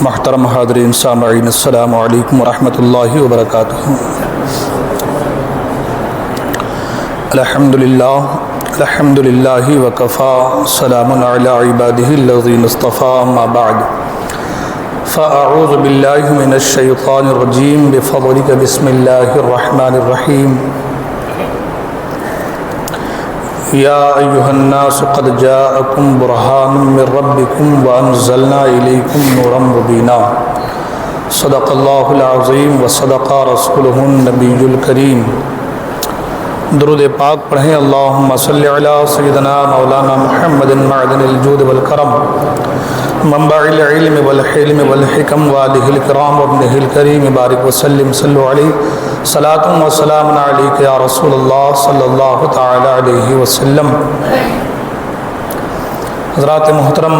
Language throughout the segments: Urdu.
محترم حاضرین سامعین، السلام علیکم ورحمۃ اللہ وبرکاتہ۔ الحمد للہ وکفا، سلام علی عبادہ الذین اصطفیٰ، اما بعد فاعوذ باللہ من الشیطان الرجیم، بفضلک بسم اللہ الرحمن الرحیم۔ یا ایہا الناس قد جاءکم برہان من ربکم وانزلنا الیکم نورا مبینا۔ صدق اللہ العظیم وصدق رسولہ النبی الکریم۔ درود پاک پڑھیں۔ اللہم صلی علی سیدنا مولانا محمد معدن الجود والکرم، منبع العلم والحلم والحکم، والہ الکرام وابنہ الکریم، بارک وسلم صلو علیہ صلاۃ و سلام علیک یا رسول اللہ صلی اللہ تعالی علیہ وسلم۔ حضرات محترم،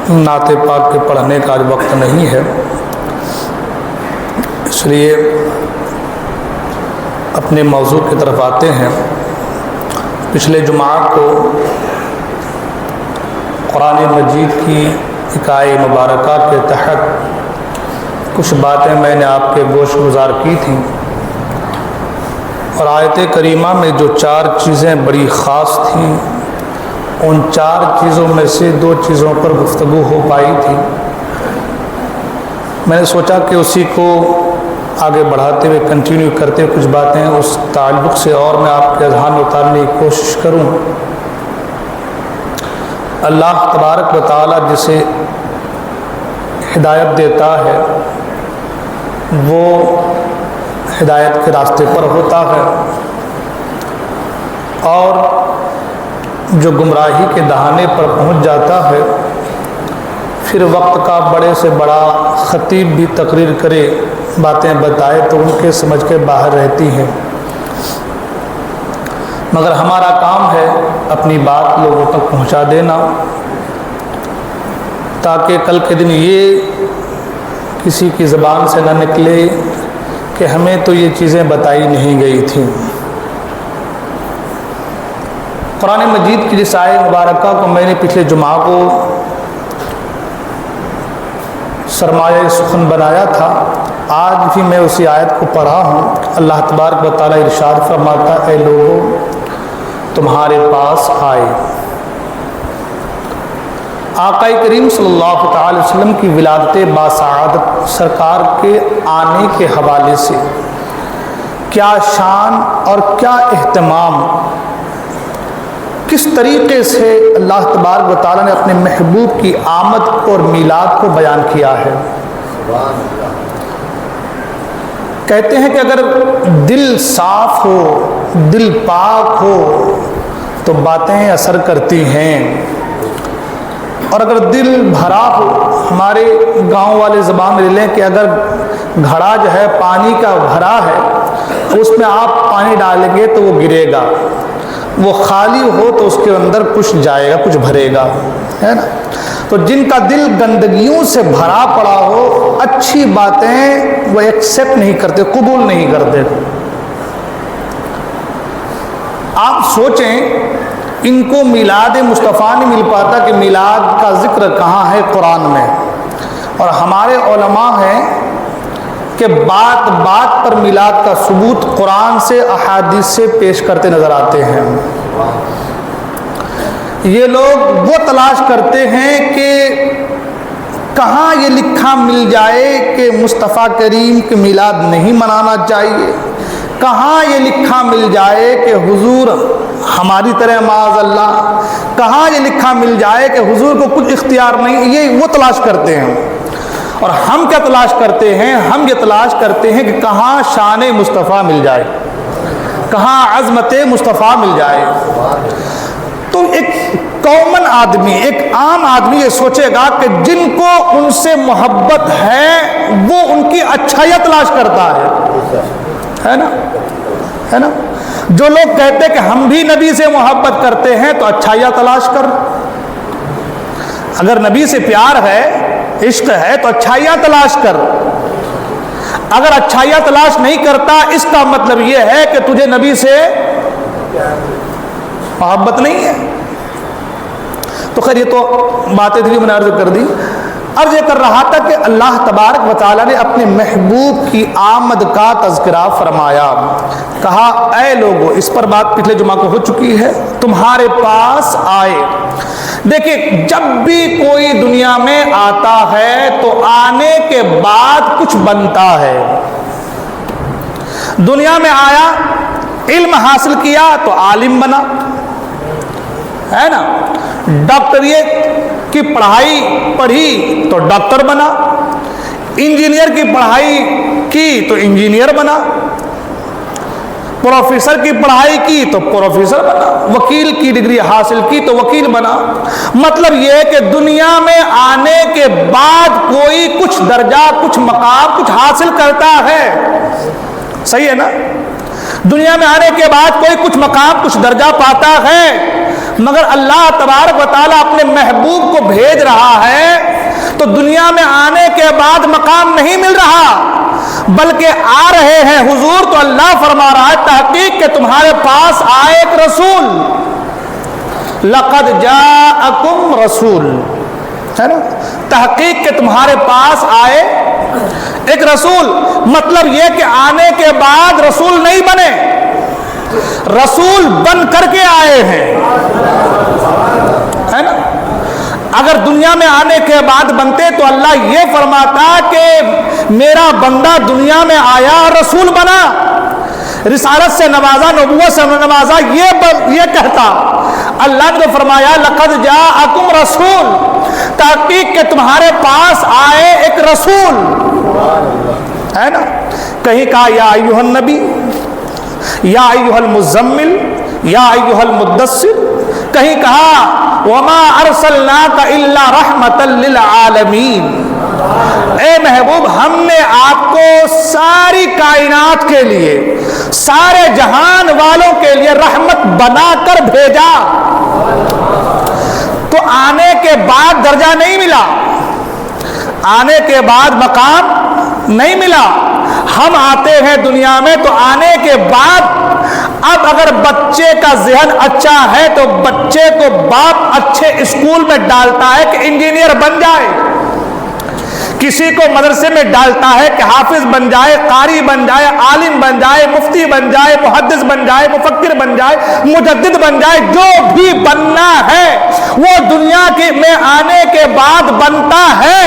نعت پاک کے پڑھنے کا آج وقت نہیں ہے، اس لیے اپنے موضوع کی طرف آتے ہیں۔ پچھلے جمعہ کو قرآن مجید کی ایک آیہ مبارکہ کے تحت کچھ باتیں میں نے آپ کے گوش گزار کی تھیں، اور آیت کریمہ میں جو 4 چیزیں بڑی خاص تھیں، ان 4 چیزوں میں سے 2 چیزوں پر گفتگو ہو پائی تھی۔ میں نے سوچا کہ اسی کو آگے بڑھاتے ہوئے کنٹینیو کرتے ہوئے کچھ باتیں اس تعلق سے اور میں آپ کے اذہان میں اتارنے کی کوشش کروں۔ اللہ تبارک و تعالی جسے ہدایت دیتا ہے وہ ہدایت کے راستے پر ہوتا ہے، اور جو گمراہی کے دہانے پر پہنچ جاتا ہے، پھر وقت کا بڑے سے بڑا خطیب بھی تقریر کرے، باتیں بتائے تو ان کے سمجھ کے باہر رہتی ہیں۔ مگر ہمارا کام ہے اپنی بات لوگوں تک پہنچا دینا، تاکہ کل کے دن یہ کسی کی زبان سے نہ نکلے کہ ہمیں تو یہ چیزیں بتائی نہیں گئی تھیں۔ قرآن مجید کی جس آیہ مبارکہ کو میں نے پچھلے جمعہ کو سرمایہ سخن بنایا تھا، آج بھی میں اسی آیت کو پڑھا ہوں۔ اللہ تبارک و تعالیٰ ارشاد فرماتا ہے، اے لوگوں تمہارے پاس آئے۔ آقا کریم صلی اللہ تعالی وسلم کی ولادت باسعادت سرکار کے آنے کے حوالے سے کیا شان اور کیا اہتمام، کس طریقے سے اللہ تبارک و تعالیٰ نے اپنے محبوب کی آمد اور میلاد کو بیان کیا ہے۔ کہتے ہیں کہ اگر دل صاف ہو، دل پاک ہو تو باتیں اثر کرتی ہیں، اور اگر دل بھرا ہو، ہمارے گاؤں والے زبان میں لیں کہ اگر گھڑا جو ہے پانی کا بھرا ہے، اس میں آپ پانی ڈالیں گے تو وہ گرے گا، وہ خالی ہو تو اس کے اندر کچھ جائے گا، کچھ بھرے گا، ہے نا۔ تو جن کا دل گندگیوں سے بھرا پڑا ہو، اچھی باتیں وہ ایکسیپٹ نہیں کرتے، قبول نہیں کرتے۔ آپ سوچیں، ان کو میلاد مصطفیٰ نہیں مل پاتا کہ میلاد کا ذکر کہاں ہے قرآن میں، اور ہمارے علماء ہیں کہ بات بات پر میلاد کا ثبوت قرآن سے احادیث سے پیش کرتے نظر آتے ہیں۔ یہ لوگ وہ تلاش کرتے ہیں کہ کہاں یہ لکھا مل جائے کہ مصطفیٰ کریم کے میلاد نہیں منانا چاہیے، کہاں یہ لکھا مل جائے کہ حضور ہماری طرح معاذ اللہ، کہاں یہ لکھا مل جائے کہ حضور کو کچھ اختیار نہیں، یہ وہ تلاش کرتے ہیں۔ اور ہم کیا تلاش کرتے ہیں؟ ہم یہ تلاش کرتے ہیں کہ کہاں شان مصطفیٰ مل جائے، کہاں عظمت مصطفیٰ مل جائے۔ تو ایک کامن آدمی، ایک عام آدمی یہ سوچے گا کہ جن کو ان سے محبت ہے وہ ان کی اچھائیاں تلاش کرتا ہے نا، ہے نا۔ جو لوگ کہتے کہ ہم بھی نبی سے محبت کرتے ہیں تو اچھائیاں تلاش کر، اگر نبی سے پیار ہے، عشق ہے تو اچھائیاں تلاش کر۔ اگر اچھائیاں تلاش نہیں کرتا، اس کا مطلب یہ ہے کہ تجھے نبی سے محبت نہیں ہے۔ تو خیر یہ تو باتیں تھی میں نے عرض کر دی۔ عرض یہ کر رہا تھا کہ اللہ تبارک و تعالیٰ نے اپنے محبوب کی آمد کا تذکرہ فرمایا. کہا اے لوگو، اس پر بات پچھلے جمعہ کو ہو چکی ہے، تمہارے پاس آئے. دیکھیں، جب بھی کوئی دنیا میں آتا ہے تو آنے کے بعد کچھ بنتا ہے. دنیا میں آیا، علم حاصل کیا تو عالم بنا، ہے نا. ڈاکٹریٹ کی پڑھائی پڑھی تو ڈاکٹر بنا، انجینئر کی پڑھائی کی تو انجینئر بنا، پروفیسر کی پڑھائی کی تو پروفیسر بنا، وکیل کی ڈگری حاصل کی تو وکیل بنا. مطلب یہ کہ دنیا میں آنے کے بعد کوئی کچھ درجہ، کچھ مقام، کچھ حاصل کرتا ہے. صحیح ہے نا؟ دنیا میں آنے کے بعد کوئی کچھ مقام، کچھ درجہ پاتا ہے. مگر اللہ تبارک و تعالیٰ اپنے محبوب کو بھیج رہا ہے تو دنیا میں آنے کے بعد مقام نہیں مل رہا، بلکہ آ رہے ہیں حضور. تو اللہ فرما رہا ہے تحقیق کہ تمہارے پاس آئے ایک رسول. لقد جاءکم رسول، ہے نا، تحقیق کہ تمہارے پاس آئے ایک رسول. مطلب یہ کہ آنے کے بعد رسول نہیں بنے، رسول بن کر کے آئے ہیں، ہے نا. اگر دنیا میں آنے کے بعد بنتے تو اللہ یہ فرماتا کہ میرا بندہ دنیا میں آیا اور رسول بنا، رسالت سے نوازا، نبوت سے نوازا، یہ کہتا. اللہ نے فرمایا لقد جاءکم رسول، تحقیق کہ تمہارے پاس آئے ایک رسول، ہے نا. کہیں کہا یا ایھا النبی، یا ایھا المزمل، یا ایھا المدثر. کہیں کہا وما ارسلناک الا رحمتا للعالمین، اے محبوب ہم نے آپ کو ساری کائنات کے لیے، سارے جہان والوں کے لیے رحمت بنا کر بھیجا. تو آنے کے بعد درجہ نہیں ملا، آنے کے بعد مقام نہیں ملا. ہم آتے ہیں دنیا میں تو آنے کے بعد اب اگر بچے کا ذہن اچھا ہے تو بچے کو باپ اچھے اسکول میں ڈالتا ہے کہ انجینئر بن جائے، کسی کو مدرسے میں ڈالتا ہے کہ حافظ بن جائے، قاری بن جائے، عالم بن جائے، مفتی بن جائے، محدث بن جائے، مفکر بن جائے، مجدد بن جائے. جو بھی بننا ہے وہ دنیا میں آنے کے بعد بنتا ہے.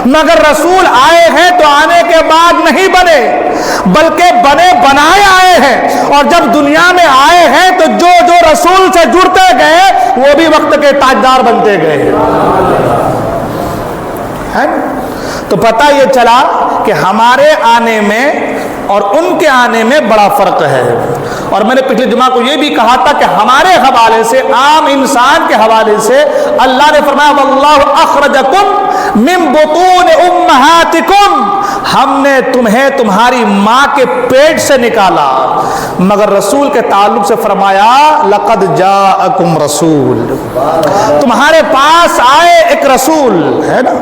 مگر رسول آئے ہیں تو آنے کے بعد نہیں بنے، بلکہ بنے بنائے آئے ہیں. اور جب دنیا میں آئے ہیں تو جو جو رسول سے جڑتے گئے وہ بھی وقت کے تاجدار بنتے گئے. تو پتہ یہ چلا کہ ہمارے آنے میں اور ان کے آنے میں بڑا فرق ہے. اور میں نے پچھلے جمعہ کو یہ بھی کہا تھا کہ ہمارے حوالے سے، عام انسان کے حوالے سے اللہ نے فرمایا واللہ اخرجکم من بطون امہاتکم، ہم نے تمہیں تمہاری ماں کے پیٹ سے نکالا. مگر رسول کے تعلق سے فرمایا لقد جاءکم رسول، تمہارے پاس آئے ایک رسول، ہے نا.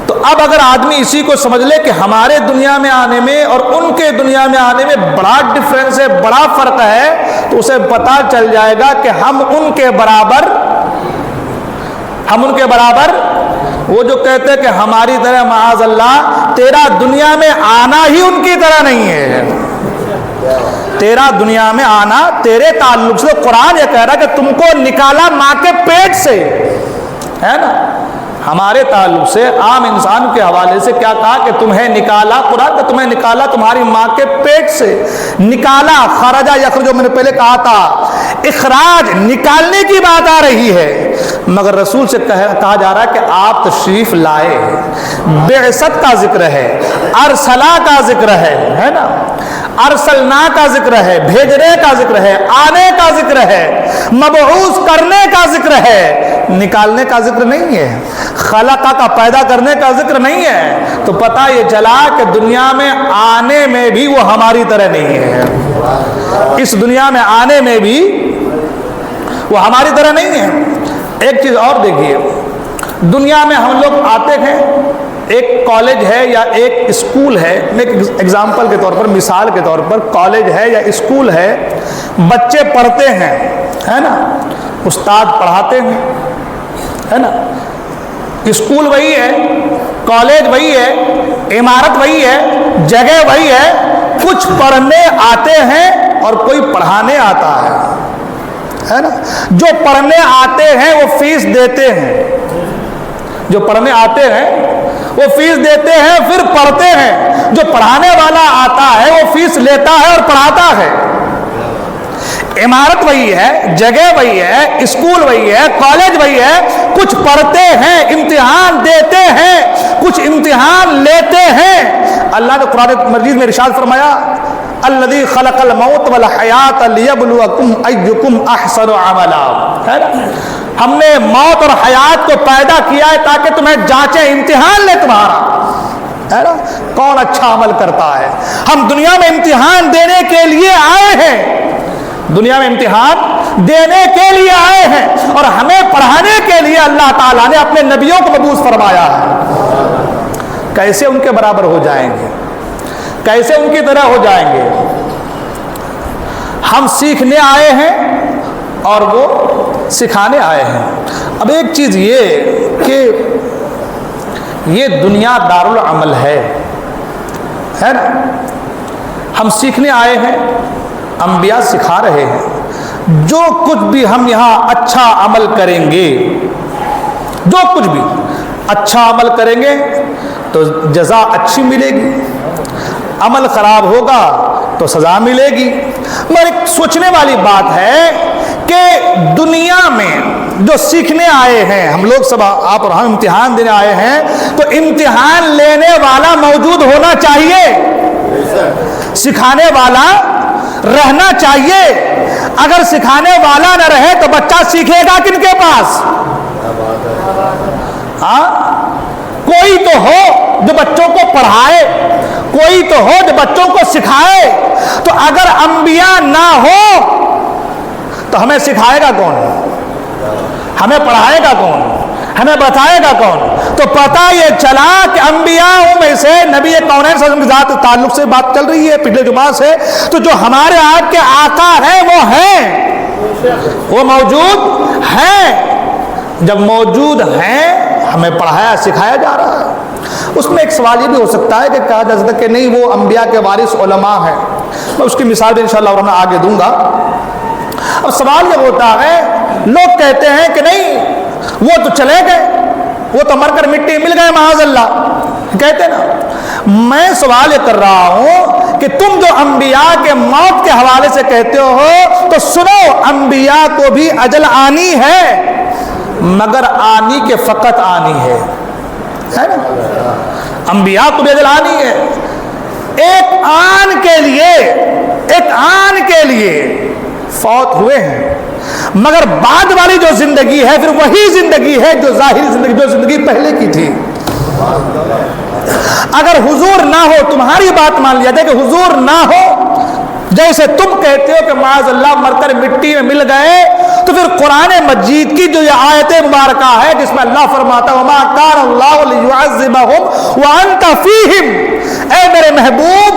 تو اب اگر آدمی اسی کو سمجھ لے کہ ہمارے دنیا میں آنے میں اور ان کے دنیا میں آنے میں بڑا ڈفرینس ہے، بڑا فرق ہے، تو اسے پتا چل جائے گا کہ ہم ان کے برابر، وہ جو کہتے ہیں کہ ہماری طرح معاذ اللہ، تیرا دنیا میں آنا ہی ان کی طرح نہیں ہے. تیرا دنیا میں آنا تیرے تعلق سے، قرآن یہ کہہ رہا ہے کہ تم کو نکالا ماں کے پیٹ سے، ہے نا. ہمارے تعلق سے عام انسان کے حوالے سے کیا کہا کہ تمہیں نکالا، قرآن کہ تمہیں نکالا تمہاری ماں کے پیٹ سے. نکالا، خرجہ یخرج، جو میں نے پہلے کہا تھا، اخراج، نکالنے کی بات آ رہی ہے. مگر رسول سے کہا جا رہا ہے کہ آپ تشریف لائے. بعثت کا ذکر ہے، ارسلا کا ذکر ہے نا، ارسلنا کا ذکر ہے، بھیجنے کا ذکر ہے، آنے کا ذکر ہے، مبعوث کرنے کا ذکر ہے، نکالنے کا ذکر نہیں ہے، خلقہ کا پیدا کرنے کا ذکر نہیں ہے. تو پتہ یہ چلا کہ دنیا میں آنے میں بھی وہ ہماری طرح نہیں ہے. اس دنیا میں آنے میں بھی وہ ہماری طرح نہیں ہے. ایک چیز اور دیکھیے، دنیا میں ہم لوگ آتے ہیں، ایک کالج ہے یا ایک اسکول ہے، ایک ایگزامپل کے طور پر، مثال کے طور پر کالج ہے یا اسکول ہے، بچے پڑھتے ہیں، ہے نا، استاد پڑھاتے ہیں، ہے نا، اسکول وہی ہے، کالج وہی ہے، عمارت وہی ہے، جگہ وہی ہے، کچھ پڑھنے آتے ہیں اور کوئی پڑھانے آتا ہے نا۔ جو پڑھنے آتے ہیں وہ فیس دیتے ہیں، جو پڑھنے آتے ہیں وہ فیس دیتے ہیں پھر پڑھتے ہیں، جو پڑھانے والا آتا ہے وہ فیس لیتا ہے اور پڑھاتا ہے۔ عمارت وہی ہے، جگہ وہی ہے، اسکول وہی ہے، کالج وہی ہے، کچھ پڑھتے ہیں، امتحان دیتے ہیں، کچھ امتحان لیتے ہیں۔ اللہ نے قرآن مجید میں ارشاد فرمایا الذی خلق الموت والحیات لیبلوکم ایکم احسن عملا، ہے نا؟ ہم نے موت اور حیات کو پیدا کیا ہے تاکہ تمہیں جانچیں، امتحان لے تمہارا، ہے نا، کون اچھا عمل کرتا ہے۔ ہم دنیا میں امتحان دینے کے لیے آئے ہیں، دنیا میں امتحان دینے کے لیے آئے ہیں، اور ہمیں پڑھانے کے لیے اللہ تعالیٰ نے اپنے نبیوں کو مبعوث فرمایا ہے۔ کیسے ان کے برابر ہو جائیں گے، کیسے ان کی طرح ہو جائیں گے؟ ہم سیکھنے آئے ہیں اور وہ سکھانے آئے ہیں۔ اب ایک چیز یہ کہ یہ دنیا دارالعمل ہے نا، ہم سیکھنے آئے ہیں، انبیاء سکھا رہے ہیں۔ جو کچھ بھی ہم یہاں اچھا عمل کریں گے، جو کچھ بھی اچھا عمل کریں گے تو جزا اچھی ملے گی، عمل خراب ہوگا تو سزا ملے گی۔ مگر ایک سوچنے والی بات ہے کہ دنیا میں جو سیکھنے آئے ہیں ہم لوگ سب، آپ اور ہم امتحان دینے آئے ہیں، تو امتحان لینے والا موجود ہونا چاہیے، سکھانے والا رہنا چاہیے۔ اگر سکھانے والا نہ رہے تو بچہ سیکھے گا کن کے پاس؟ ہاں، کوئی تو ہو جو بچوں کو پڑھائے، کوئی تو ہو جو بچوں کو سکھائے۔ تو اگر انبیاء نہ ہو تو ہمیں سکھائے گا کون، ہمیں پڑھائے گا کون، ہمیں بتائے گا کون؟ تو پتہ یہ چلا کہ انبیاء میں سے نبی کونین صلی اللہ علیہ وسلم کے ذات تعلق سے بات چل رہی ہے پچھلے جمعہ سے، تو جو ہمارے آپ کے آقا ہیں وہ ہیں، وہ موجود ہیں۔ جب موجود ہیں ہمیں پڑھایا سکھایا جا رہا ہے۔ اس میں ایک سوال یہ بھی ہو سکتا ہے کہ کہا جا سکتا ہے کہ نہیں وہ انبیاء کے وارث علماء ہیں، میں اس کی مثال بھی انشاءاللہ میں آگے دوں گا۔ اب سوال یہ ہوتا ہے، لوگ کہتے ہیں کہ نہیں وہ تو چلے گئے، وہ تو مر کر مٹی مل گئے معاذ اللہ، کہتے نا۔ میں سوال یہ کر رہا ہوں کہ تم جو انبیاء کے موت کے حوالے سے کہتے ہو تو سنو، انبیاء کو بھی اجل آنی ہے، مگر آنی کے فقط آنی ہے نا؟ انبیاء کو بھی اجل آنی ہے، ایک آن کے لیے، ایک آن کے لیے فوت ہوئے ہیں، مگر بعد والی جو زندگی ہے پھر وہی زندگی ہے جو ظاہری زندگی، جو زندگی پہلے کی تھی۔ اگر حضور نہ ہو، تمہاری بات مان لیا جائے کہ حضور نہ ہو، جیسے تم کہتے ہو کہ معاذ اللہ مر کر مٹی میں مل گئے، تو پھر قرآن مجید کی جو یہ آیت مبارکہ ہے جس میں اللہ فرماتا ہے وَمَا كَانَ اللَّهُ لِيُعَذِّبَهُمْ وَأَنْتَ فِيهِمْ، اے میرے محبوب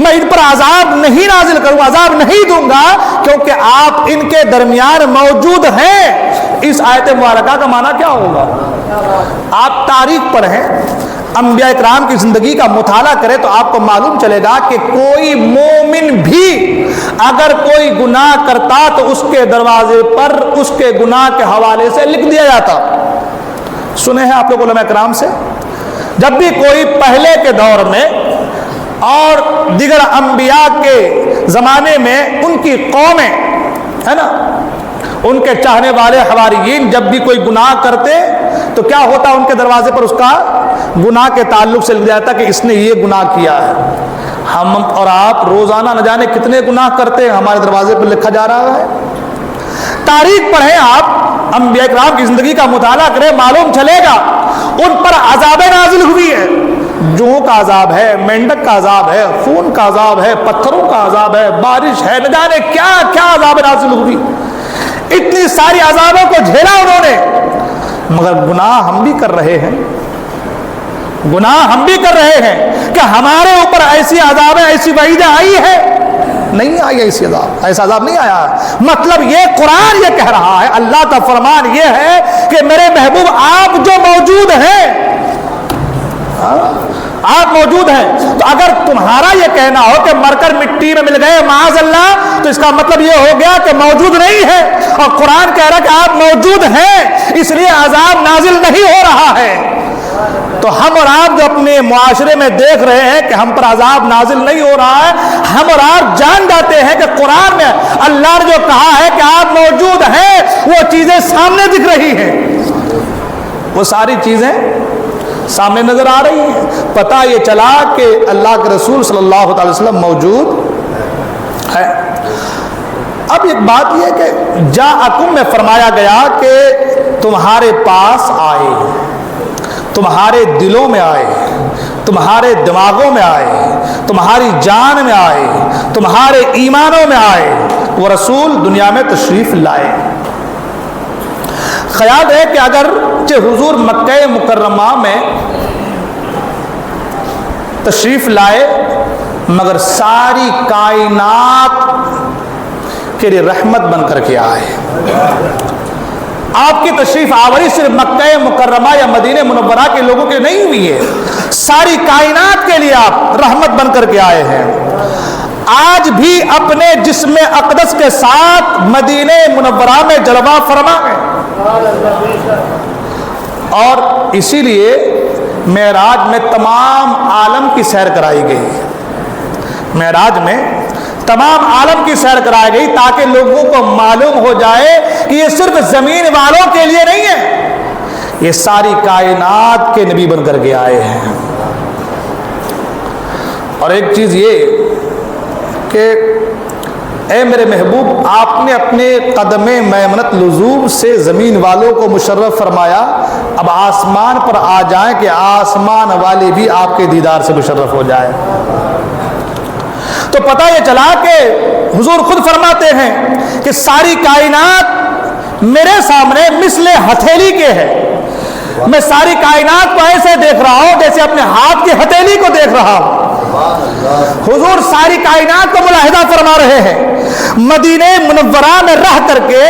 میں ان پر عذاب نہیں نازل کروں، عذاب نہیں دوں گا کیونکہ آپ ان کے درمیان موجود ہیں۔ اس آیت مبارکہ کا معنی کیا ہوگا؟ آپ تاریخ پڑھیں، انبیاء اکرام کی زندگی کا مطالعہ کریں تو آپ کو معلوم چلے گا کہ کوئی مومن بھی اگر کوئی گناہ کرتا تو اس کے دروازے پر اس کے گناہ کے حوالے سے لکھ دیا جاتا۔ سنے ہیں آپ لوگ علماء اکرام سے، جب بھی کوئی پہلے کے دور میں اور دیگر انبیاء کے زمانے میں ان کی قومیں، ہے نا، ان کے چاہنے والے حواریین جب بھی کوئی گناہ کرتے تو کیا ہوتا، ان کے دروازے پر اس کا گناہ کے تعلق سے لکھ جاتا کہ اس نے یہ گناہ کیا ہے۔ ہم اور آپ روزانہ نہ جانے کتنے گناہ کرتے ہیں، ہمارے دروازے پر لکھا جا رہا ہے۔ تاریخ پڑھیں آپ، انبیاء اکرام کی زندگی کا مطالعہ کریں، معلوم چلے گا ان پر عذاب نازل ہوئی ہے۔ جوہوں کا عذاب ہے، مینڈک کا عذاب ہے، خون کا عذاب ہے، پتھروں کا عذاب ہے، بارش ہے، نہ جانے کیا کیا عذاب نازل ہوئی۔ اتنی ساری عذابوں کو جھیلا انہوں نے، مگر گناہ ہم بھی کر رہے ہیں، گناہ ہم بھی کر رہے ہیں کہ ہمارے اوپر ایسی عذابیں، ایسی وعیدیں آئی ہے؟ نہیں آئی ایسی عذاب، ایسا عذاب نہیں آیا۔ مطلب یہ قرآن یہ کہہ رہا ہے، اللہ کا فرمان یہ ہے کہ میرے محبوب آپ جو موجود ہیں آپ موجود ہیں. تو اگر تمہارا یہ کہنا ہو کہ مر کر مٹی میں مل گئے معاذ اللہ، تو اس کا مطلب یہ ہو گیا کہ موجود نہیں ہے. اور قرآن کہہ رہا ہے کہ آپ موجود ہیں، اس لیے عذاب نازل نہیں ہو رہا ہے. تو ہم اور آپ جو اپنے معاشرے میں دیکھ رہے ہیں کہ ہم پر عذاب نازل نہیں ہو رہا ہے، ہم اور آپ جان جاتے ہیں کہ قرآن میں اللہ نے جو کہا ہے کہ آپ موجود ہیں، وہ چیزیں سامنے دکھ رہی ہیں، وہ ساری چیزیں سامنے نظر آ رہی ہیں. پتہ یہ چلا کہ اللہ کے رسول صلی اللہ علیہ وسلم موجود ہے. اب ایک بات یہ کہ جاءکم میں فرمایا گیا کہ تمہارے پاس آئے، تمہارے دلوں میں آئے، تمہارے دماغوں میں آئے، تمہاری جان میں آئے، تمہارے ایمانوں میں آئے، وہ رسول دنیا میں تشریف لائے. خیال ہے کہ اگر حضور مکہ مکرمہ میں تشریف لائے مگر ساری کائنات کے لیے رحمت بن کر کے آئے. آپ کی تشریف آوری صرف مکہ مکرمہ یا مدینہ منورہ کے لوگوں کے نہیں ہوئی ہے، ساری کائنات کے لیے آپ رحمت بن کر کے آئے ہیں. آج بھی اپنے جسم اقدس کے ساتھ مدینہ منورہ میں جلوہ فرما ہے، اور اسی لیے معراج میں تمام عالم کی سیر کرائی گئی. معراج میں تمام عالم کی سیر کرائی گئی تاکہ لوگوں کو معلوم ہو جائے کہ یہ صرف زمین والوں کے لیے نہیں ہے، یہ ساری کائنات کے نبی بن کر کے آئے ہیں. اور ایک چیز یہ کہ اے میرے محبوب، آپ نے اپنے قدم میمنت لزوم سے زمین والوں کو مشرف فرمایا، اب آسمان پر آ جائیں کہ آسمان والے بھی آپ کے دیدار سے مشرف ہو جائے. تو پتہ یہ چلا کہ حضور خود فرماتے ہیں کہ ساری کائنات میرے سامنے مثل ہتھیلی کے ہے. میں ساری کائنات کو ایسے دیکھ رہا ہوں جیسے اپنے ہاتھ کی ہتھیلی کو دیکھ رہا ہوں. حضور ساری کائنات کو ملاحظہ فرما رہے ہیں، مدینہ منورہ میں رہ کر کے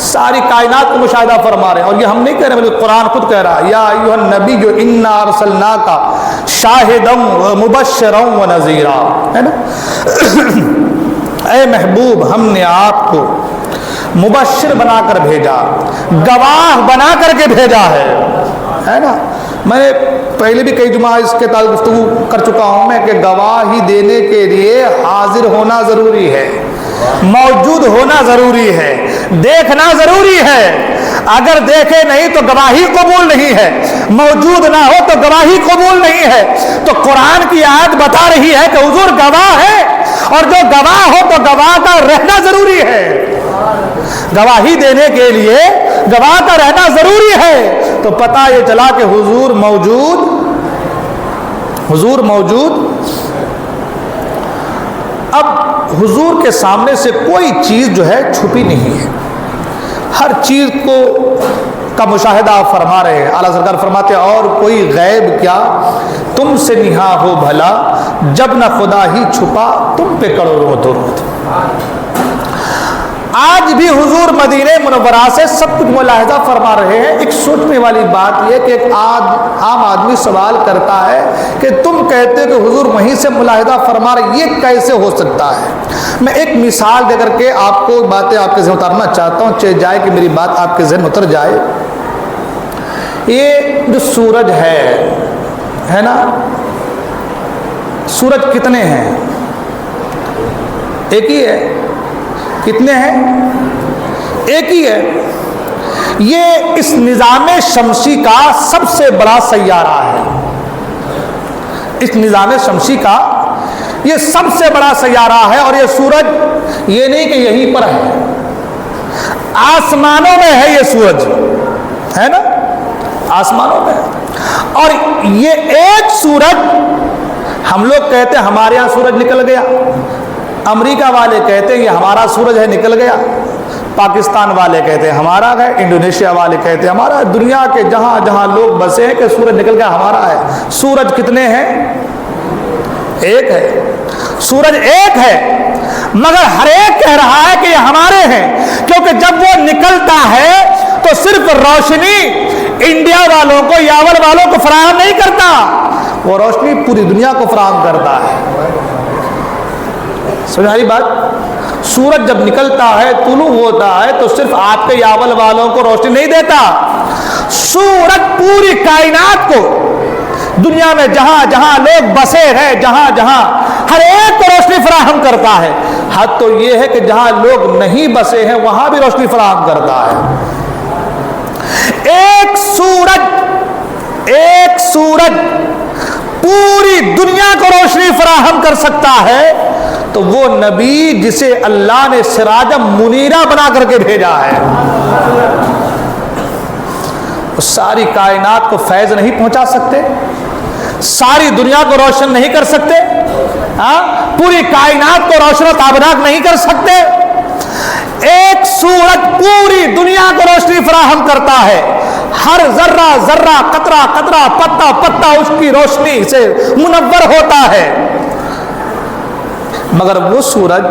ساری کائنات کو مشاہدہ فرما رہے ہیں. اور یہ ہم نہیں کہہ رہے بلکہ قرآن خود کہہ رہا ہے، یا ایھا النبی انا ارسلناک شاہدا ومبشرا ونذیرا، ہے نا. اے محبوب، ہم نے آپ کو مبشر بنا کر بھیجا، گواہ بنا کر کے بھیجا ہے نا. میں نے پہلے بھی کئی جمعہ اس کے تعلق گفتگو کر چکا ہوں میں کہ گواہی دینے کے لیے حاضر ہونا ضروری ہے، موجود ہونا ضروری ہے، دیکھنا ضروری ہے. اگر دیکھے نہیں تو گواہی قبول نہیں ہے، موجود نہ ہو تو گواہی قبول نہیں ہے. تو قرآن کی آیت بتا رہی ہے کہ حضور گواہ ہے، اور جو گواہ ہو تو گواہ کا رہنا ضروری ہے. گواہی دینے کے لیے گواہ کا رہنا ضروری ہے. تو پتہ یہ چلا کہ حضور موجود. اب حضور کے سامنے سے کوئی چیز جو ہے چھپی نہیں ہے، ہر چیز کا مشاہدہ آپ فرما رہے ہیں. اعلیٰ سرکار فرماتے ہیں اور کوئی غیب کیا تم سے نہا ہو بھلا، جب نہ خدا ہی چھپا تم پہ کروڑوں درود. آج بھی حضور مدینہ منورہ سے سب کچھ ملاحظہ فرما رہے ہیں. ایک سوچنے والی بات یہ کہ ایک عام آدمی سوال کرتا ہے کہ تم کہتے ہو کہ حضور وہیں سے ملاحظہ فرما رہے، یہ کیسے ہو سکتا ہے؟ میں ایک مثال دے کر کے آپ کو باتیں آپ کے ذہن اتارنا چاہتا ہوں، چاہے جائے کہ میری بات آپ کے ذہن اتر جائے. یہ جو سورج ہے نا، سورج کتنے ہیں؟ ایک ہی ہے. کتنے ہیں؟ ایک ہی ہے. یہ اس نظام شمسی کا سب سے بڑا سیارہ ہے. اس نظام شمسی کا یہ سب سے بڑا سیارہ ہے. اور یہ سورج یہ نہیں کہ یہیں پر ہے، آسمانوں میں ہے. یہ سورج ہے نا، آسمانوں میں. اور یہ ایک سورج، ہم لوگ کہتے ہیں ہمارے یہاں سورج نکل گیا، امریکہ والے کہتے ہیں یہ ہمارا سورج ہے نکل گیا، پاکستان والے کہتے ہیں ہمارا ہے، انڈونیشیا والے کہتے ہیں ہمارا ہے. دنیا کے جہاں جہاں لوگ بسے ہیں کہ سورج نکل گیا ہمارا ہے. سورج کتنے ہیں؟ ایک ہے. سورج ایک ہے، مگر ہر ایک کہہ رہا ہے کہ یہ ہمارے ہیں، کیونکہ جب وہ نکلتا ہے تو صرف روشنی انڈیا والوں کو، یاور والوں کو فراہم نہیں کرتا، وہ روشنی پوری دنیا کو فراہم کرتا ہے. سمجھ آئی بات؟ سورج جب نکلتا ہے، طلوع ہوتا ہے، تو صرف آپ کے یاول والوں کو روشنی نہیں دیتا. سورج پوری کائنات کو، دنیا میں جہاں جہاں لوگ بسے ہیں، جہاں جہاں ہر ایک کو روشنی فراہم کرتا ہے. حد تو یہ ہے کہ جہاں لوگ نہیں بسے ہیں وہاں بھی روشنی فراہم کرتا ہے. ایک سورج پوری دنیا کو روشنی فراہم کر سکتا ہے تو وہ نبی جسے اللہ نے سراج منیرہ بنا کر کے بھیجا ہے، ساری کائنات کو فیض نہیں پہنچا سکتے؟ ساری دنیا کو روشن نہیں کر سکتے؟ پوری کائنات کو روشن و تابناک نہیں کر سکتے؟ ایک سورج پوری دنیا کو روشنی فراہم کرتا ہے. ہر ذرہ ذرہ، قطرہ قطرہ، پتا پتا اس کی روشنی سے منور ہوتا ہے. مگر وہ سورج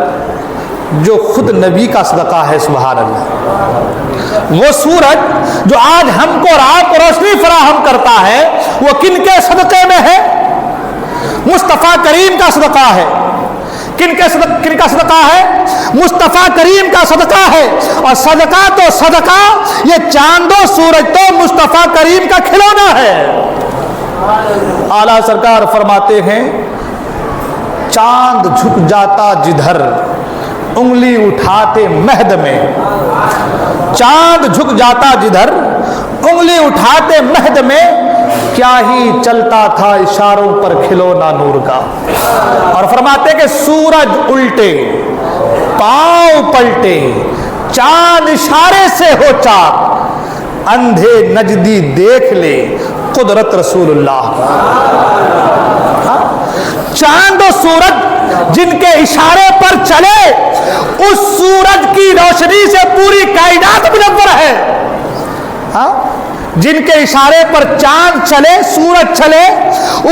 جو خود نبی کا صدقہ ہے، سبحان اللہ، وہ سورج جو آج ہم کو اور آپ کو روشنی فراہم کرتا ہے، وہ کن کے صدقے میں ہے؟ مصطفیٰ کریم کا صدقہ ہے. کن کا صدقہ ہے؟ مصطفیٰ کریم کا صدقہ ہے. اور صدقہ تو صدقہ، یہ چاند و سورج تو مصطفیٰ کریم کا کھلونا ہے. اعلیٰ سرکار فرماتے ہیں، چاند جھک جاتا جدھر انگلی اٹھاتے مہد میں. چاند جھک جاتا جدھر انگلی اٹھاتے مہد میں، کیا ہی چلتا تھا اشاروں پر کھلونا نور کا. اور فرماتے کہ سورج الٹے، پاؤں پلٹے، چاند اشارے سے ہو چاک، اندھے نجدی دیکھ لے قدرت رسول اللہ. چاند و سورج جن کے اشارے پر چلے، اس سورج کی روشنی سے پوری کائنات منور ہے. جن کے اشارے پر چاند چلے، سورج چلے،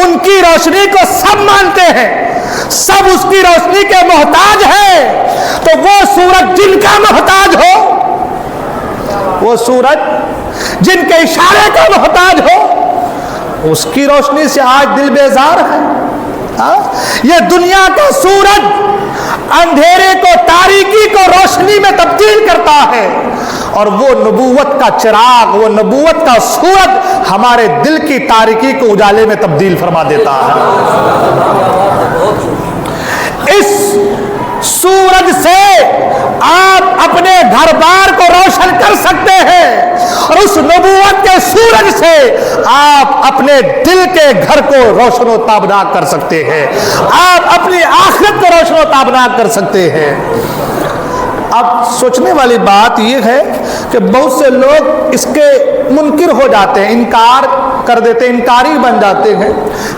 ان کی روشنی کو سب مانتے ہیں، سب اس کی روشنی کے محتاج ہیں. تو وہ سورج جن کا محتاج ہو، وہ سورج جن کے اشارے کا محتاج ہو، اس کی روشنی سے آج دل بیزار ہے. یہ دنیا کا سورج اندھیرے کو، تاریکی کو روشنی میں تبدیل کرتا ہے، اور وہ نبوت کا چراغ، وہ نبوت کا سورج ہمارے دل کی تاریکی کو اجالے میں تبدیل فرما دیتا ہے. اس سورج سے آپ اپنے گھر بار کو روشن کر سکتے ہیں، اور اس نبوت کے سورج سے آپ اپنے دل کے گھر کو روشن و تابناک کر سکتے ہیں، آپ اپنی آخرت کو روشن و تابناک کر سکتے ہیں. اب سوچنے والی بات یہ ہے کہ بہت سے لوگ اس کے منکر ہو جاتے ہیں، انکار کر دیتے ہیں، انکاری بن جاتے ہیں.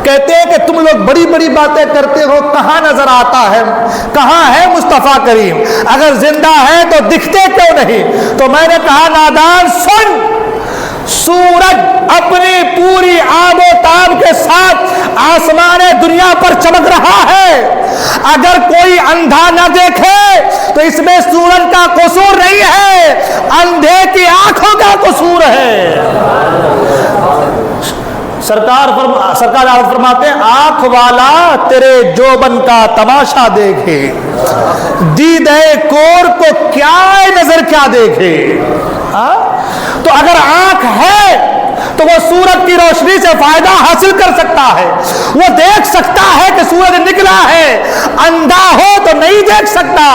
کہتے ہیں کہ تم لوگ بڑی بڑی باتیں کرتے ہو، کہاں نظر آتا ہے؟ کہاں ہے مصطفیٰ کریم؟ اگر زندہ ہے تو دکھتے کیوں نہیں؟ تو میں نے کہا، نادان سن، سورج اپنی پوری آب و تاب کے ساتھ آسمان دنیا پر چمک رہا ہے. اگر کوئی اندھا نہ دیکھے تو اس میں سورج کا قصور نہیں ہے، اندھے کی آنکھوں کا قصور ہے. سرکار فرماتے ہیں، آنکھ والا تیرے جوبن کا تماشا دیکھے، دیدے کور کو کیا نظر کیا دیکھے. تو اگر آنکھ ہے تو وہ سورج کی روشنی سے فائدہ حاصل کر سکتا ہے، وہ دیکھ سکتا ہے کہ سورج نکلا ہے. اندھا ہو تو نہیں دیکھ سکتا،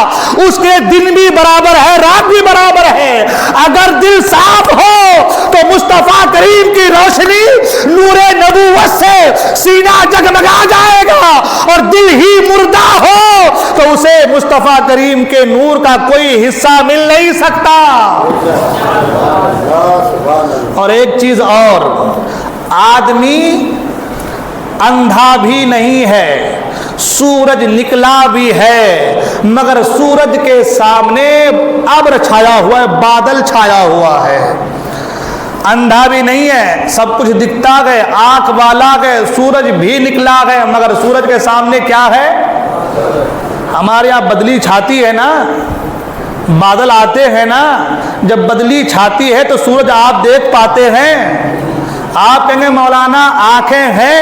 اس کے دن بھی برابر ہے، رات بھی برابر ہے. اگر دل صاف ہو تو مصطفیٰ کریم کی روشنی نور نبوت سے سینہ جگمگا جائے گا، اور دل ہی مردہ ہو تو اسے مصطفیٰ کریم کے نور کا کوئی حصہ مل نہیں سکتا. اور ایک چیز اور، آدمی اندھا بھی نہیں ہے، سورج نکلا بھی ہے، مگر سورج کے سامنے ابر چھایا ہوا ہے، بادل چھایا ہوا ہے. اندھا بھی نہیں ہے، سب کچھ دکھتا گئے، آنکھ والا گئے، سورج بھی نکلا گئے، مگر سورج کے سامنے کیا ہے؟ ہمارے یہاں بدلی چھاتی ہے نا، بادل آتے ہیں نا، جب بدلی چھاتی ہے تو سورج آپ دیکھ پاتے ہیں. آپ کہیں گے مولانا آنکھیں ہیں،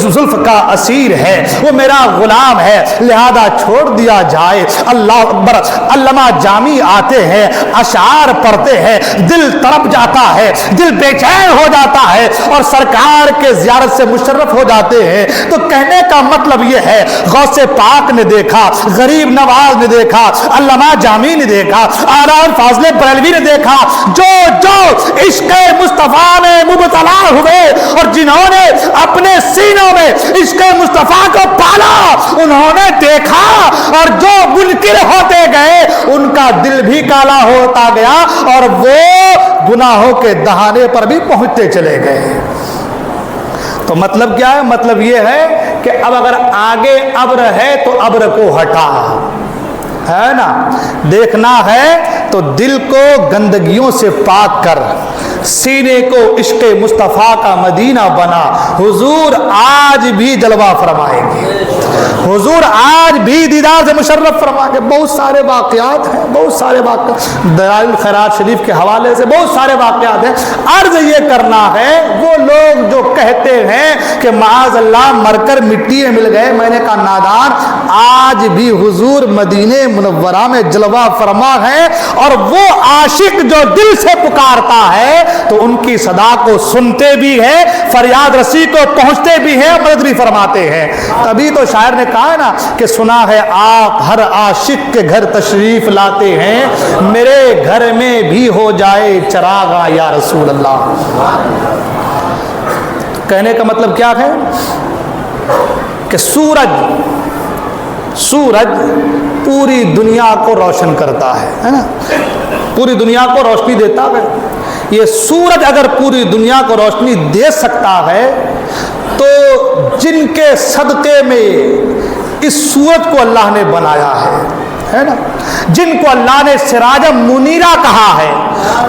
زلف کا اسیر ہے، وہ میرا غلام ہے، لہذا چھوڑ دیا جائے۔ اللہ اکبر۔ علامہ جامی آتے ہیں، اشعار پڑھتے ہیں، دل تڑپ جاتا ہے، دل بے چین ہو جاتا ہے اور سرکار کے زیارت سے مشرف ہو جاتے ہیں۔ تو کہنے کا مطلب یہ ہے، غوث پاک نے دیکھا، غریب نواز نے دیکھا، علامہ جامی نے دیکھا، اعلیٰ فاضل بریلوی نے دیکھا، جو عشق مصطفیٰ میں مبتلا ہوئے اور جنہوں نے اپنے سینوں میں عشق مصطفیٰ کو پالا، انہوں نے دیکھا، اور جو منکر ہوتے گئے ان کا دل بھی کالا ہوتا گیا اور وہ گناہوں کے دہانے پر بھی پہنچتے چلے گئے۔ تو مطلب کیا ہے؟ مطلب یہ ہے کہ اب اگر آگے ابر ہے تو ابر کو ہٹا، ہے نا، دیکھنا ہے تو دل کو گندگیوں سے پاک کر، سینے کو عشق مصطفیٰ کا مدینہ بنا۔ حضور آج بھی جلوہ فرمائیں گے، حضور آج بھی دیدار سے مشرف فرمائیں گے۔ بہت سارے واقعات ہیں، بہت سارے واقعات، دلائل الخیرات شریف کے حوالے سے بہت سارے واقعات ہیں۔ عرض یہ کرنا ہے، وہ لوگ جو کہتے ہیں کہ معاذ اللہ مر کر مٹی میں مل گئے، میں نے کہا نادان، آج بھی حضور مدینہ منورہ میں جلوہ فرما ہے، اور وہ عاشق جو دل سے پکارتا ہے تو ان کی صدا کو سنتے بھی ہیں، فریاد رسی کو پہنچتے بھی ہیں، مدد بھی فرماتے ہیں۔ تبھی تو شاعر نے کہا نا کہ سنا ہے آپ ہر عاشق کے گھر تشریف لاتے ہیں، میرے گھر میں بھی ہو جائے چراغا یا رسول اللہ۔ کہنے کا مطلب کیا ہے کہ سورج پوری دنیا کو روشن کرتا ہے نا، پوری دنیا کو روشنی دیتا ہے۔ یہ سورج اگر پوری دنیا کو روشنی دے سکتا ہے تو جن کے صدقے میں اس سورج کو اللہ نے بنایا ہے نا، جن کو اللہ نے سراج منیرہ کہا ہے،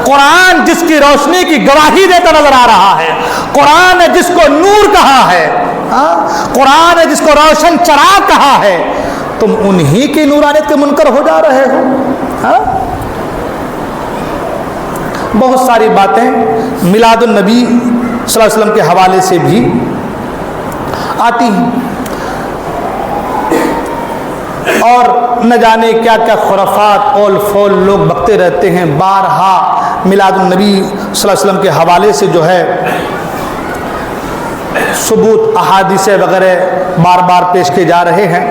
قرآن جس کی روشنی کی گواہی دیتا نظر آ رہا ہے، قرآن نے جس کو نور کہا ہے، قرآن نے جس کو روشن چراغ کہا ہے، تم انہی کی نورانیت کے منکر ہو جا رہے ہو۔ بہت ساری باتیں میلاد النبی صلی اللہ علیہ وسلم کے حوالے سے بھی آتی ہیں، اور نہ جانے کیا کیا خرافات اول فول لوگ بکتے رہتے ہیں۔ بارہا میلاد النبی صلی اللہ علیہ وسلم کے حوالے سے جو ہے ثبوت احادیث وغیرہ بار بار پیش کیے جا رہے ہیں،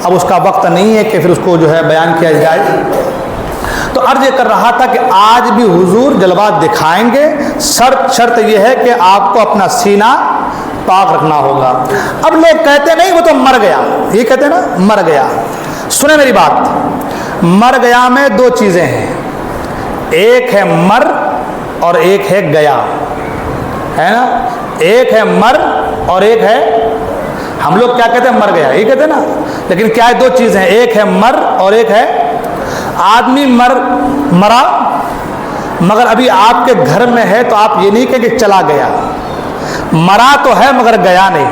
اب اس کا وقت نہیں ہے کہ پھر اس کو جو ہے بیان کیا جائے۔ تو عرض یہ کر رہا تھا کہ آج بھی حضور جلوہ دکھائیں گے، شرط یہ ہے کہ آپ کو اپنا سینہ پاک رکھنا ہوگا۔ اب لوگ کہتے نہیں وہ تو مر گیا، یہ کہتے ہیں نا مر گیا۔ سنیں میری بات، مر گیا میں دو چیزیں ہیں، ایک ہے مر اور ایک ہے گیا، ہے نا، ایک ہے مر اور ایک ہے، ہم لوگ کیا کہتے ہیں مر گیا، یہ کہتے ہیں نا، لیکن کیا ہے دو چیزیں، ایک ہے مر اور ایک ہے، آدمی مرا مگر ابھی آپ کے گھر میں ہے تو آپ یہ نہیں کہیں کہ چلا گیا، مرا تو ہے مگر گیا نہیں،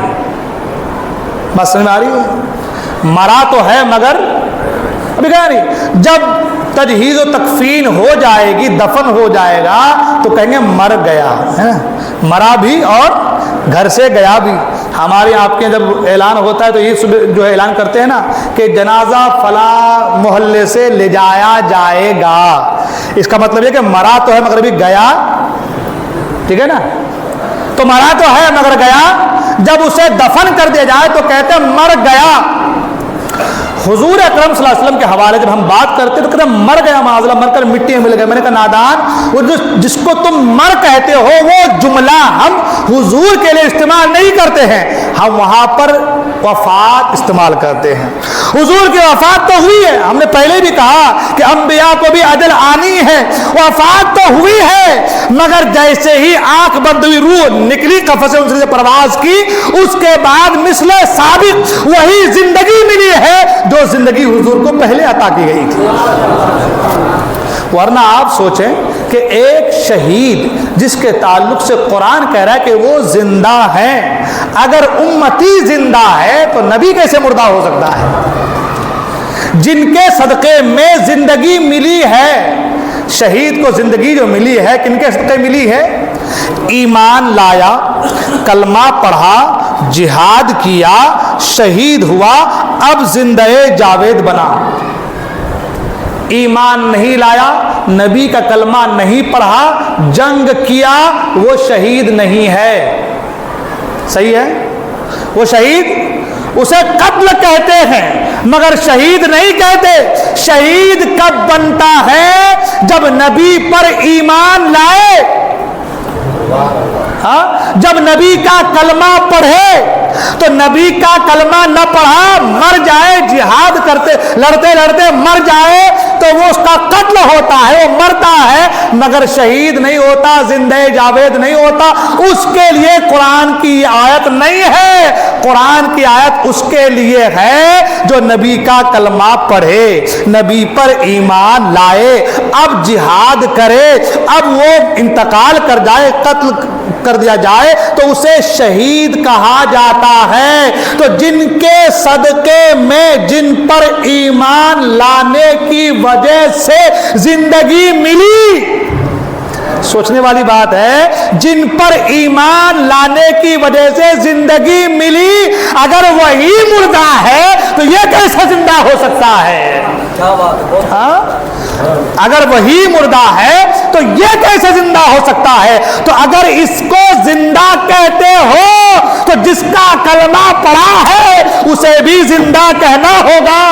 بات سمجھ میں آ رہی ہے؟ مرا تو ہے مگر ابھی گیا نہیں۔ جب تجہیز و تکفین ہو جائے گی، دفن ہو جائے گا تو کہیں گے مر گیا، ہے نا، مرا بھی اور گھر سے گیا بھی۔ ہمارے آپ کے جب اعلان ہوتا ہے تو یہ جو ہے اعلان کرتے ہیں نا کہ جنازہ فلاں محلے سے لے جایا جائے گا، اس کا مطلب یہ کہ مرا تو ہے مگر بھی گیا، ٹھیک ہے نا، تو مرا تو ہے مگر گیا، جب اسے دفن کر دیا جائے تو کہتے ہیں مر گیا۔ حضور اکرم صلی اللہ علیہ وسلم کے حوالے جب ہم بات کرتے تو کہتے ہیں مر گیا، معاذ اللہ، مر کر مٹی میں مل گیا۔ میں نے کہا نادان، وہ جس کو تم مر کہتے ہو وہ جملہ ہم حضور کے لیے استعمال نہیں کرتے ہیں، ہم وہاں پر وفات استعمال کرتے ہیں۔ حضور کی وفات تو ہوئی ہے، ہم نے پہلے بھی کہا کہ انبیاء کو بھی اجل آنی ہے، وفات تو ہوئی ہے، مگر جیسے ہی آنکھ بند ہوئی، روح نکلی قفس ان سے پرواز کی، اس کے بعد مثل سابق وہی زندگی ملی ہے جو زندگی حضور کو پہلے عطا کی گئی تھی۔ ورنہ آپ سوچیں کہ ایک شہید جس کے تعلق سے قرآن کہہ رہا ہے کہ وہ زندہ ہے، اگر امتی زندہ ہے تو نبی کیسے مردہ ہو سکتا ہے؟ جن کے صدقے میں زندگی ملی ہے، شہید کو زندگی جو ملی ہے کن کے صدقے ملی ہے؟ ایمان لایا، کلمہ پڑھا، جہاد کیا، شہید ہوا، اب زندہ جاوید بنا۔ ایمان نہیں لایا، نبی کا کلمہ نہیں پڑھا، جنگ کیا، وہ شہید نہیں ہے۔ صحیح ہے؟ وہ شہید، اسے قتل کہتے ہیں مگر شہید نہیں کہتے۔ شہید کب بنتا ہے؟ جب نبی پر ایمان لائے، جب نبی کا کلمہ پڑھے۔ تو نبی کا کلمہ نہ پڑھا، مر جائے، جہاد کرتے لڑتے لڑتے مر جائے تو وہ اس کا قتل ہوتا ہے، وہ مرتا ہے مگر شہید نہیں ہوتا، زندہ جاوید نہیں ہوتا۔ اس کے لیے قرآن کی آیت نہیں ہے، قرآن کی آیت اس کے لیے ہے جو نبی کا کلمہ پڑھے، نبی پر ایمان لائے، اب جہاد کرے، اب وہ انتقال کر جائے، قتل کر دیا جائے تو اسے شہید کہا جاتا ہے۔ تو جن کے صدقے میں، جن پر ایمان لانے کی وجہ سے زندگی ملی، سوچنے والی بات ہے، جن پر ایمان لانے کی وجہ سے زندگی ملی، اگر وہی مردہ ہے تو یہ کیسے زندہ ہو سکتا ہے؟ ہاں؟ اگر وہی مردہ ہے تو یہ کیسے زندہ ہو سکتا ہے؟ تو اگر اس کو زندہ کہتے ہو تو جس کا کلمہ پڑھا ہے اسے بھی زندہ کہنا ہوگا۔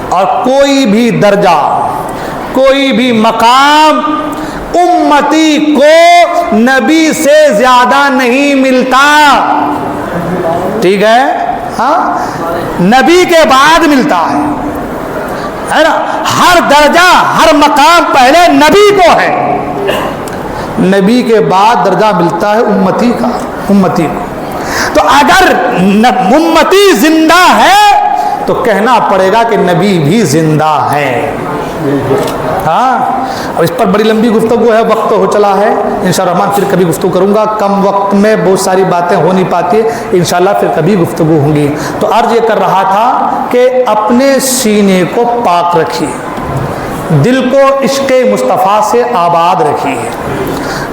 اور کوئی بھی درجہ، کوئی بھی مقام امتی کو نبی سے زیادہ نہیں ملتا، ٹھیک ہے؟ ہاں، نبی کے بعد ملتا ہے نا؟ ہر درجہ، ہر مقام پہلے نبی کو ہے، نبی کے بعد درجہ ملتا ہے امتی کا، امتی کو۔ تو اگر امتی زندہ ہے تو کہنا پڑے گا کہ نبی بھی زندہ ہے۔ ہاں، اب اس پر بڑی لمبی گفتگو ہے، وقت تو ہو چلا ہے، انشاءاللہ الرحمن پھر کبھی گفتگو کروں گا، کم وقت میں بہت ساری باتیں ہو نہیں پاتی، انشاءاللہ پھر کبھی گفتگو ہوں گی۔ تو عرض یہ کر رہا تھا کہ اپنے سینے کو پاک رکھیے، دل کو عشق مصطفیٰ سے آباد رکھیے،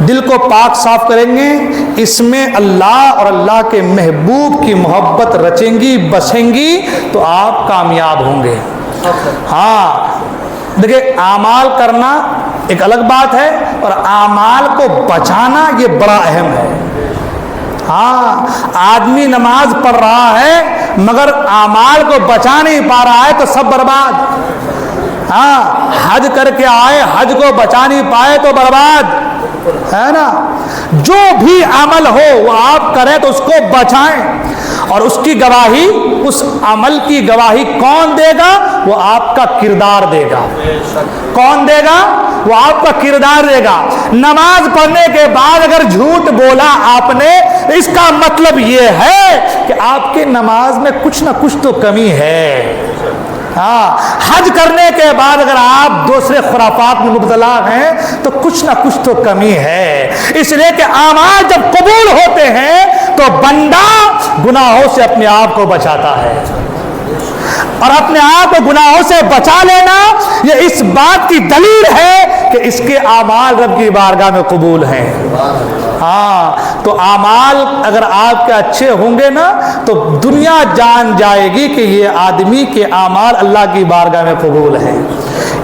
دل کو پاک صاف کریں گے، اس میں اللہ اور اللہ کے محبوب کی محبت رچیں گی، بسیں گی تو آپ کامیاب ہوں گے۔ ہاں دیکھیں، اعمال کرنا ایک الگ بات ہے اور اعمال کو بچانا یہ بڑا اہم ہے۔ ہاں، آدمی نماز پڑھ رہا ہے مگر اعمال کو بچا نہیں پا رہا ہے تو سب برباد۔ ہاں، حج کر کے آئے، حج کو بچا نہیں پائے تو برباد ہے نا۔ جو بھی عمل ہو وہ آپ کریں تو اس کو بچائیں، اور اس کی گواہی، اس عمل کی گواہی کون دے گا؟ وہ آپ کا کردار دے گا۔ کون دے گا؟ وہ آپ کا کردار دے گا۔ نماز پڑھنے کے بعد اگر جھوٹ بولا آپ نے، اس کا مطلب یہ ہے کہ آپ کی نماز میں کچھ نہ کچھ تو کمی ہے۔ ہاں، حج کرنے کے بعد اگر آپ دوسرے خرافات میں مبتلا ہیں تو کچھ نہ کچھ تو کمی ہے۔ اس لیے کہ اعمال جب قبول ہوتے ہیں تو بندہ گناہوں سے اپنے آپ کو بچاتا ہے، اور اپنے آپ کو گناہوں سے بچا لینا یہ اس بات کی دلیل ہے کہ اس کے اعمال رب کی بارگاہ میں قبول ہیں۔ ہاں، تو اعمال اگر آپ کے اچھے ہوں گے نا تو دنیا جان جائے گی کہ یہ آدمی کے اعمال اللہ کی بارگاہ میں قبول ہیں۔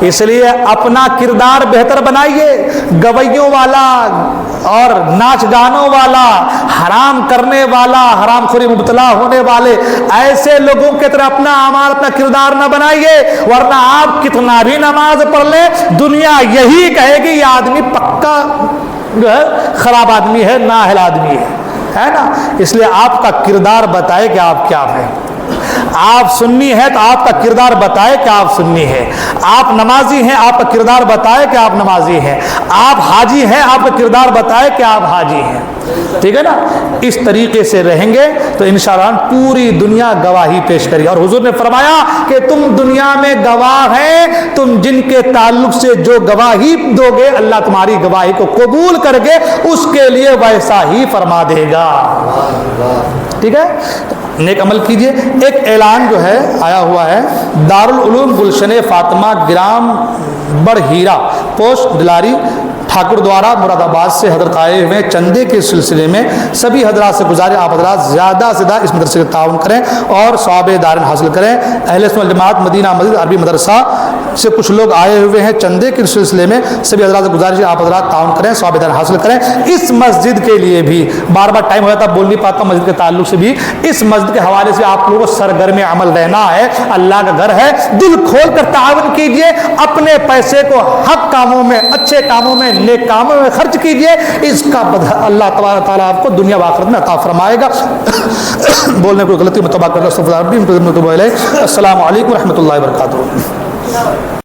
اس لیے اپنا کردار بہتر بنائیے۔ گویوں والا اور ناچ گانوں والا، حرام کرنے والا، حرام خوری مبتلا ہونے والے ایسے لوگوں کی طرح اپنا اعمال، اپنا کردار نہ بنائیے، ورنہ آپ کتنا بھی نماز پڑھ لیں دنیا یہی کہے گی یہ آدمی پکا جو ہے خراب آدمی ہے، نااہل آدمی ہے نا۔ اس لیے آپ کا کردار بتائے کہ آپ کیا ہیں۔ آپ سنی ہے تو آپ کا کردار بتائے کہ آپ سنی ہے۔ آپ نمازی ہیں، آپ کا کردار بتائے کہ آپ نمازی ہیں۔ آپ حاجی ہیں، آپ کا کردار بتائے کہ آپ حاجی ہیں۔ ٹھیک ہے نا, اس طریقے سے رہیں گے تو انشاءاللہ پوری دنیا گواہی پیش کرے گی. اور حضور نے فرمایا کہ تم دنیا میں گواہ ہیں, تم جن کے تعلق سے جو گواہی دو گے اللہ تمہاری گواہی کو قبول کر کے اس کے لیے ویسا ہی فرما دے گا. ٹھیک ہے, نیک عمل کیجئے. ایک اعلان جو ہے آیا ہوا ہے, دارالعلوم گلشن فاطمہ گرام بڑ ہیرا پوسٹ ڈلاری ٹھاکر دوارا مراد آباد سے حضرت آئے ہوئے چندے کے سلسلے میں سبھی حضرات سے گزارے آپ حضرات زیادہ سے زیادہ اس مدرسے کا تعاون کریں اور ثواب دارین حاصل کریں. اہل سنت والجماعت مدینہ مسجد عربی مدرسہ سے کچھ لوگ آئے ہوئے ہیں چندے کے سلسلے میں, سبھی حضرات سے گزارش ہے آپ حضرات تعاون کریں, ثواب دارین حاصل کریں. اس مسجد کے لیے بھی بار بار ٹائم ہو جاتا بول نہیں پاتا, مسجد کے تعلق سے بھی اس مسجد کے حوالے سے آپ لوگوں کو سرگرم عمل رہنا ہے. اللہ کا گھر ہے, دل کھول کر تعاون کیجئے, اپنے پیسے کو حق کاموں میں, اچھے کاموں میں, نیک کاموں میں خرچ کیجئے. اس کا بدلہ اللہ تبارک تعالیٰ آپ کو دنیا و آخرت میں عطا فرمائے گا. بولنے کوئی غلطی میں توبہ کرنا, السلام علیکم و رحمۃ اللہ وبرکاتہ.